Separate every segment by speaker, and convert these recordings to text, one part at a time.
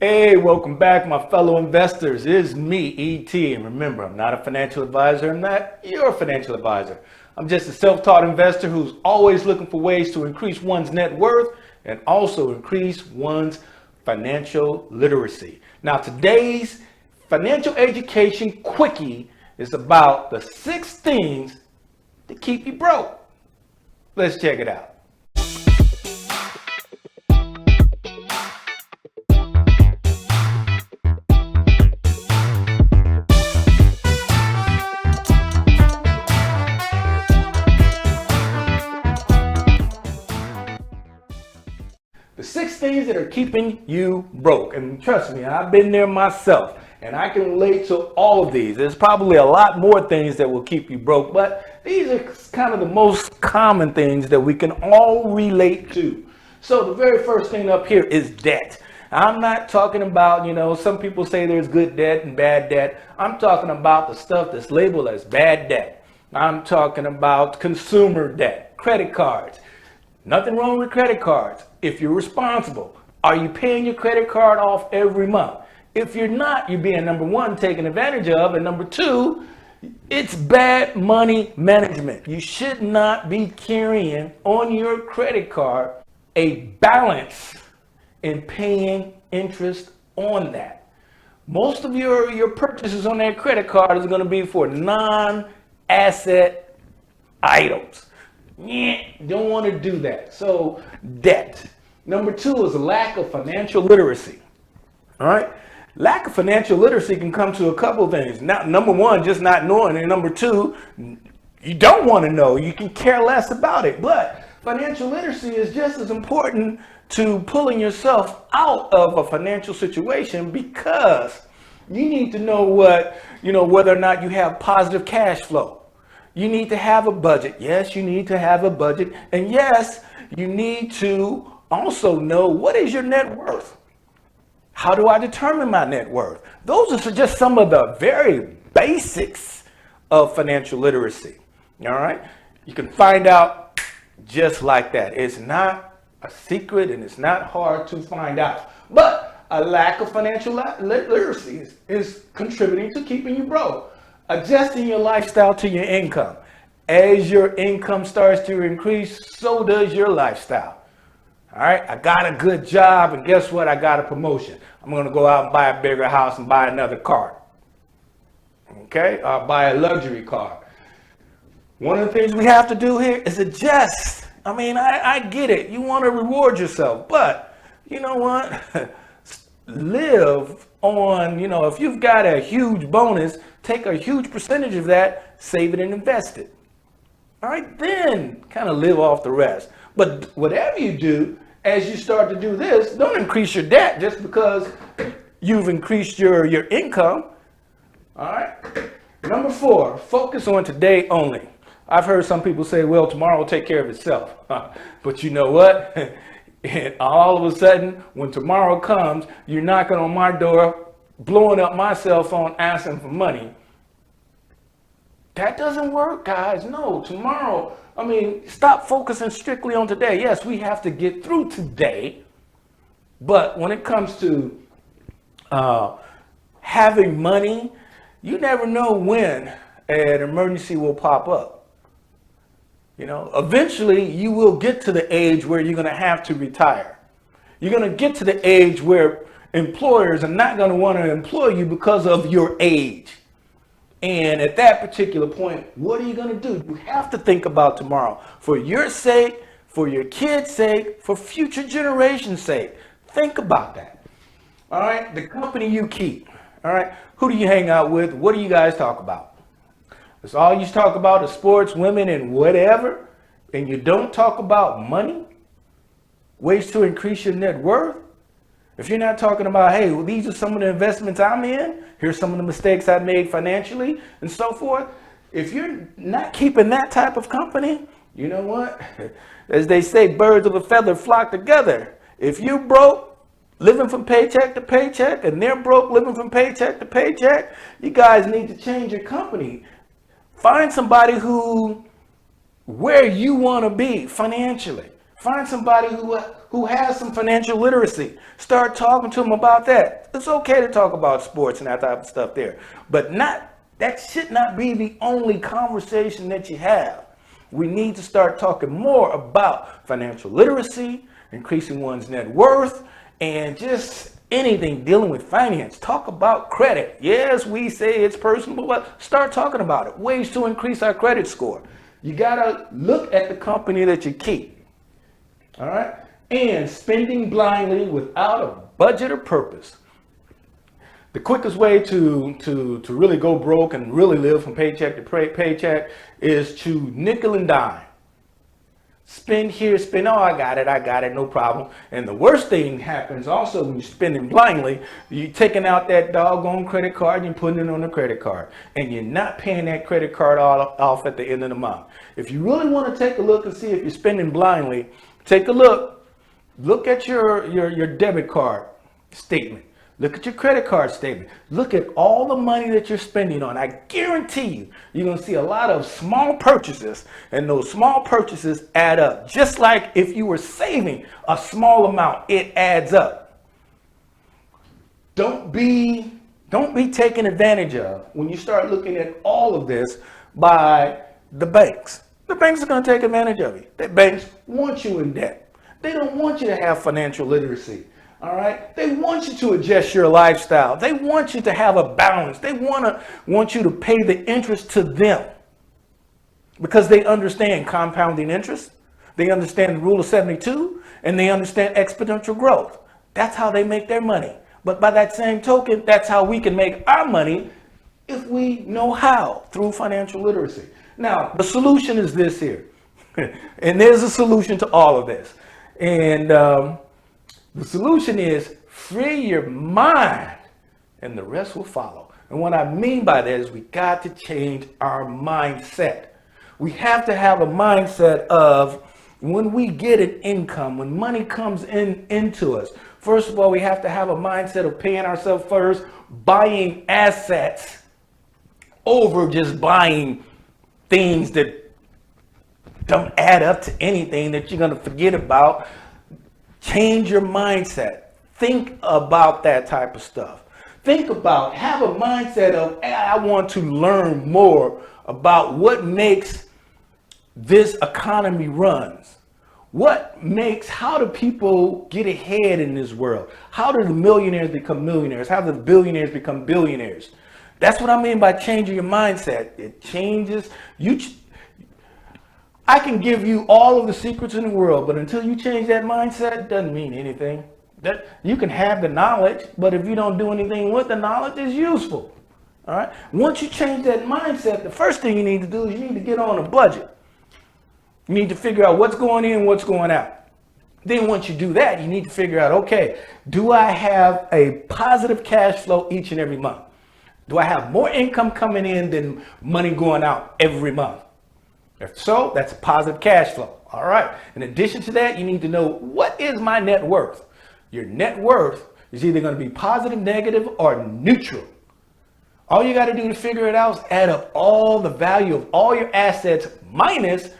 Speaker 1: Hey, welcome back, my fellow investors. It's me, ET. And remember, I'm not a financial advisor. I'm not your financial advisor. I'm just a self-taught investor who's always looking for ways to increase one's net worth and also increase one's financial literacy. Now, today's financial education quickie is about the 6 things that keep you broke. Let's check it out. The 6 things that are keeping you broke. And trust me, I've been there myself and I can relate to all of these. There's probably a lot more things that will keep you broke, but these are kind of the most common things that we can all relate to. So the very first thing up here is debt. I'm not talking about, some people say there's good debt and bad debt. I'm talking about the stuff that's labeled as bad debt. I'm talking about consumer debt, credit cards. Nothing wrong with credit cards if you're responsible. Are you paying your credit card off every month? If you're not, you're being, number one, taken advantage of, and number two, it's bad money management. You should not be carrying on your credit card a balance and paying interest on that. Most of your purchases on that credit card is going to be for non-asset items. Don't want to do that. So debt. Number two is a lack of financial literacy. All right. Lack of financial literacy can come to a couple of things. Now, number one, just not knowing. And number two, you don't want to know. You can care less about it. But financial literacy is just as important to pulling yourself out of a financial situation, because you need to know whether or not you have positive cash flow. You need to have a budget. Yes, you need to have a budget. And yes, you need to also know, what is your net worth? How do I determine my net worth? Those are just some of the very basics of financial literacy. All right. You can find out just like that. It's not a secret and it's not hard to find out. But a lack of financial literacy is contributing to keeping you broke. Adjusting your lifestyle to your income. As your income starts to increase, so does your lifestyle. All right, I got a good job, and guess what? I got a promotion. I'm going to go out and buy a bigger house and buy another car. Okay, I'll buy a luxury car. One of the things we have to do here is adjust. I get it. You want to reward yourself, but you know what? Live on, if you've got a huge bonus, take a huge percentage of that, save it and invest it. All right, then kind of live off the rest. But whatever you do, as you start to do this, don't increase your debt just because you've increased your income. All right. Number four, focus on today only. I've heard some people say, well, tomorrow will take care of itself. But you know what? And all of a sudden, when tomorrow comes, you're knocking on my door, blowing up my cell phone, asking for money. That doesn't work, guys. No, tomorrow. Stop focusing strictly on today. Yes, we have to get through today. But when it comes to having money, you never know when an emergency will pop up. Eventually you will get to the age where you're going to have to retire. You're going to get to the age where employers are not going to want to employ you because of your age. And at that particular point, what are you going to do? You have to think about tomorrow for your sake, for your kids' sake, for future generations' sake. Think about that. All right. The company you keep. All right. Who do you hang out with? What do you guys talk about? It's all you talk about is sports, women, and whatever. And you don't talk about money, ways to increase your net worth. If you're not talking about, hey, well, these are some of the investments I'm in, here's some of the mistakes I made financially and so forth. If you're not keeping that type of company, you know what? As they say, birds of a feather flock together. If you broke, living from paycheck to paycheck, and they're broke, living from paycheck to paycheck, you guys need to change your company. Find somebody where you want to be financially. Find somebody who has some financial literacy. Start talking to them about that. It's okay to talk about sports and that type of stuff there, but that should not be the only conversation that you have. We need to start talking more about financial literacy, increasing one's net worth, and just anything dealing with finance. Talk about credit. Yes, we say it's personal, but start talking about it. Ways to increase our credit score. You gotta look at the company that you keep. All right? And spending blindly without a budget or purpose. The quickest way to really go broke and really live from paycheck to paycheck is to nickel and dime. Spend here, spend, oh, I got it, no problem. And the worst thing happens also when you're spending blindly, you're taking out that doggone credit card and you're putting it on the credit card. And you're not paying that credit card off at the end of the month. If you really want to take a look and see if you're spending blindly, take a look. Look at your debit card statement. Look at your credit card statement. Look at all the money that you're spending on. I guarantee you, you're going to see a lot of small purchases, and those small purchases add up. Just like if you were saving a small amount, it adds up. Don't be taken advantage of when you start looking at all of this by the banks. The banks are going to take advantage of you. The banks want you in debt. They don't want you to have financial literacy. All right. They want you to adjust your lifestyle. They want you to have a balance. They want you to pay the interest to them because they understand compounding interest. They understand the rule of 72 and they understand exponential growth. That's how they make their money. But by that same token, that's how we can make our money if we know how, through financial literacy. Now, the solution is this here. And there's a solution to all of this. And the solution is free your mind and the rest will follow. And what I mean by that is we got to change our mindset. We have to have a mindset of when we get an income, when money comes into us, first of all, we have to have a mindset of paying ourselves first, buying assets over just buying things that don't add up to anything that you're going to forget about. Change your mindset. Think about that type of stuff. Have a mindset of, hey, I want to learn more about what makes this economy runs. How do people get ahead in this world? How do the millionaires become millionaires? How do the billionaires become billionaires? That's what I mean by changing your mindset. It changes. I can give you all of the secrets in the world, but until you change that mindset, it doesn't mean anything. That you can have the knowledge, but if you don't do anything with the knowledge, it's useful. All right. Once you change that mindset, the first thing you need to do is you need to get on a budget. You need to figure out what's going in, what's going out. Then once you do that, you need to figure out, okay, do I have a positive cash flow each and every month? Do I have more income coming in than money going out every month? If so, that's a positive cash flow. All right. In addition to that, you need to know, what is my net worth? Your net worth is either going to be positive, negative, or neutral. All you got to do to figure it out is add up all the value of all your assets minus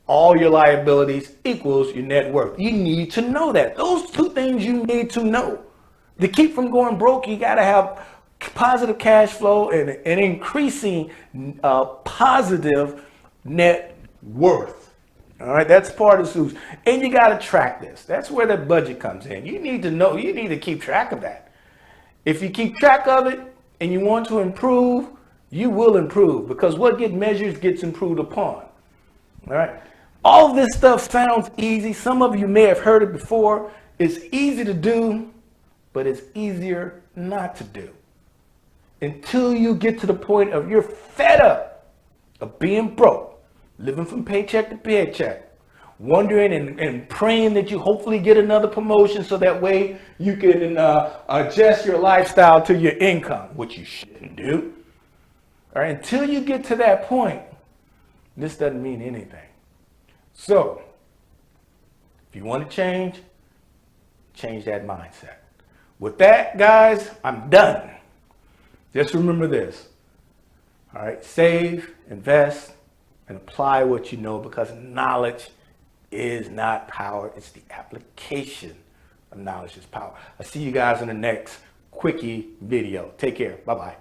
Speaker 1: all your liabilities equals your net worth. You need to know that. Those two things you need to know. To keep from going broke, you got to have positive cash flow and increasing positive net worth. All right, that's part of the solution. And you got to track this. That's where the budget comes in. You need to know, you need to keep track of that. If you keep track of it and you want to improve, you will improve, because what gets measured gets improved upon. All right. All of this stuff sounds easy. Some of you may have heard it before. It's easy to do, but it's easier not to do. Until you get to the point of you're fed up of being broke, living from paycheck to paycheck, wondering and praying that you hopefully get another promotion so that way you can adjust your lifestyle to your income, which you shouldn't do. All right, until you get to that point, this doesn't mean anything. So, if you want to change that mindset. With that, guys, I'm done. Just remember this. All right, save, invest, and apply what you know, because knowledge is not power. It's the application of knowledge is power. I'll see you guys in the next quickie video. Take care. Bye-bye.